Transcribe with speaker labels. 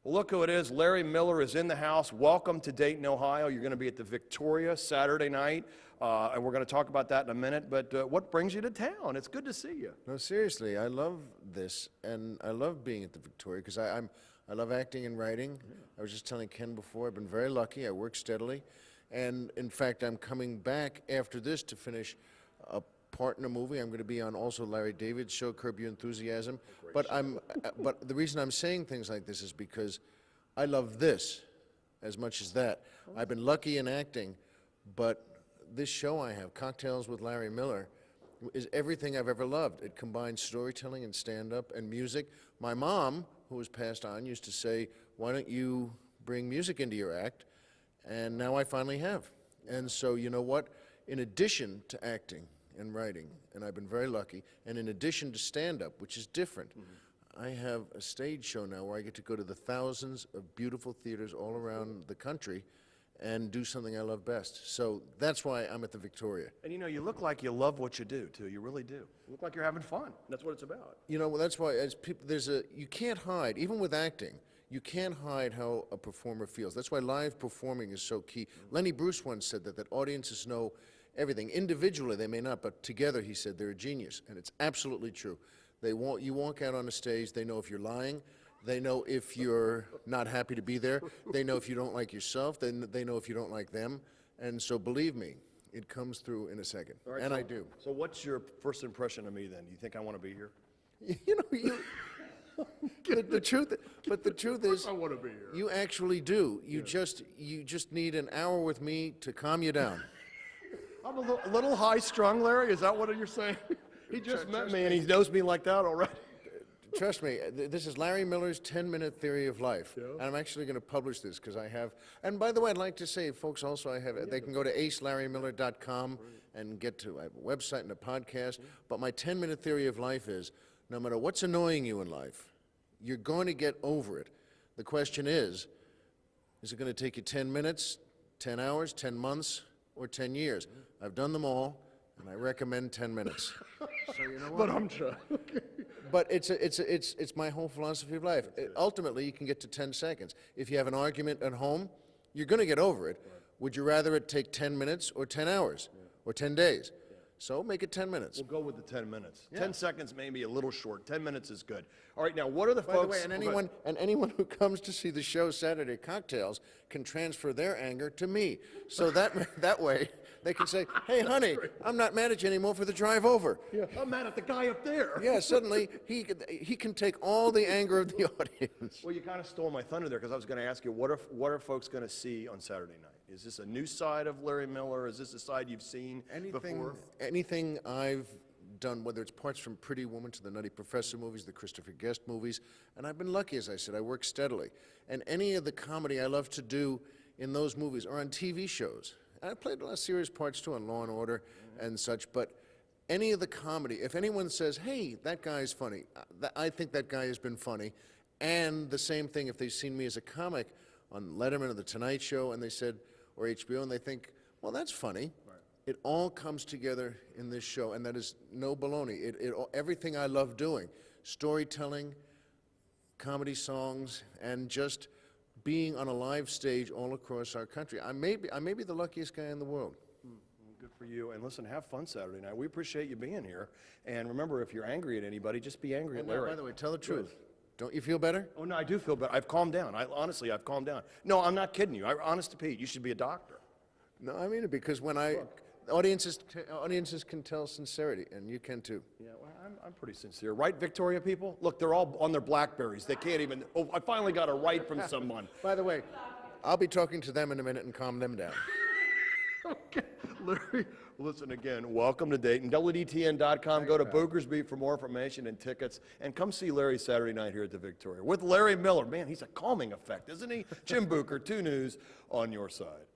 Speaker 1: Well, look who it is. Larry Miller is in the house. Welcome to Dayton, Ohio. You're going to be at the Victoria Saturday night, and we're going to talk about that in a minute. But what brings you to town? It's good to see you.
Speaker 2: No, seriously, I love this, and I love being at the Victoria because I love acting and writing. Yeah. I was just telling Ken before, I've been very lucky. I work steadily, and in fact, I'm coming back after this to finish a part in a movie. I'm going to be on also Larry David's show, Curb Your Enthusiasm. But but the reason I'm saying things like this is because I love this as much as that. I've been lucky in acting, but this show I have, Cocktails with Larry Miller, is everything I've ever loved. It combines storytelling and stand-up and music. My mom, who has passed on, used to say, "Why don't you bring music into your act?" And now I finally have. And so, you know what? In addition to acting and writing, and I've been very lucky, and in addition to stand-up, which is different, I have a stage show now where I get to go to the thousands of beautiful theaters all around the country and do something I love best. So that's why I'm at the Victoria.
Speaker 1: And you know, you look like you love what you do, too. You really do. You look like you're having fun. That's what it's about.
Speaker 2: You know, well, that's why as people, you can't hide, even with acting, you can't hide how a performer feels. That's why live performing is so key. Lenny Bruce once said that audiences know everything. Individually, they may not, but together, he said, they're a genius. And it's absolutely true. You walk out on a stage, they know if you're lying, they know if you're not happy to be there, they know if you don't like yourself, they know if you don't like them. And so believe me, it comes through in a second. Right, and I do.
Speaker 1: So what's your first impression of me then? Do you think I want to be here?
Speaker 2: You know, the truth is,
Speaker 1: I want to be here.
Speaker 2: You actually do. You just need an hour with me to calm you down.
Speaker 1: I'm a little high-strung, Larry. Is that what you're saying? He just met me, and he knows me like that already.
Speaker 2: Trust me, this is Larry Miller's 10-minute theory of life. Yeah. And I'm actually going to publish this because I have, and by the way, I'd like to say, folks, also they can go to acelarrymiller.com and get to, I have a website and a podcast, but my 10-minute theory of life is, no matter what's annoying you in life, you're going to get over it. The question is it going to take you 10 minutes, 10 hours, 10 months, or 10 years? I've done them all, and I recommend 10 minutes. So you know what?
Speaker 1: But I'm trying.
Speaker 2: But it's my whole philosophy of life. Ultimately, you can get to 10 seconds. If you have an argument at home, you're going to get over it. Right. Would you rather it take 10 minutes or 10 hours or 10 days? So make it 10 minutes.
Speaker 1: We'll go with the 10 minutes. 10 seconds may be a little short. 10 minutes is good. All right, now what are the folks...
Speaker 2: By the way, and anyone who comes to see the show Saturday, Cocktails, can transfer their anger to me. So that way they can say, "Hey, honey, I'm not mad at you anymore for the drive over."
Speaker 1: Yeah. I'm mad at the guy up there.
Speaker 2: Yeah, suddenly he can take all the anger of the audience.
Speaker 1: Well, you kind of stole my thunder there because I was going to ask you, what are folks going to see on Saturday night? Is this a new side of Larry Miller? Is this a side you've seen before?
Speaker 2: Anything I've done, whether it's parts from Pretty Woman to the Nutty Professor movies, the Christopher Guest movies, and I've been lucky, as I said, I work steadily. And any of the comedy I love to do in those movies or on TV shows. And I played a lot of serious parts too on Law and Order and such, but any of the comedy, if anyone says, "Hey, that guy's funny," I think that guy has been funny. And the same thing if they've seen me as a comic on Letterman or The Tonight Show, and they said, or HBO, and they think, "Well, that's funny." Right. It all comes together in this show, and that is no baloney. Everything I love doing, storytelling, comedy songs, and just being on a live stage all across our country. I may be the luckiest guy in the world.
Speaker 1: Good for you. And listen, have fun Saturday night. We appreciate you being here. And remember, if you're angry at anybody, just be angry at Larry.
Speaker 2: By the way, tell the truth. Don't you feel better?
Speaker 1: Oh, no, I do feel better. I've calmed down. Honestly, I've calmed down. No, I'm not kidding you. Honest to Pete, you should be a doctor.
Speaker 2: No, I mean it because when audiences can tell sincerity, and you can too.
Speaker 1: Yeah, well, I'm pretty sincere. Right, Victoria people? Look, they're all on their BlackBerries. They can't even, oh, I finally got a right from someone.
Speaker 2: By the way, I'll be talking to them in a minute and calm them down.
Speaker 1: Okay, Larry, listen again, welcome to Dayton. WDTN.com. Go to Booker's Beat for more information and tickets. And come see Larry Saturday night here at the Victoria with Larry Miller. Man, he's a calming effect, isn't he? Jim Booker, 2 News on your side.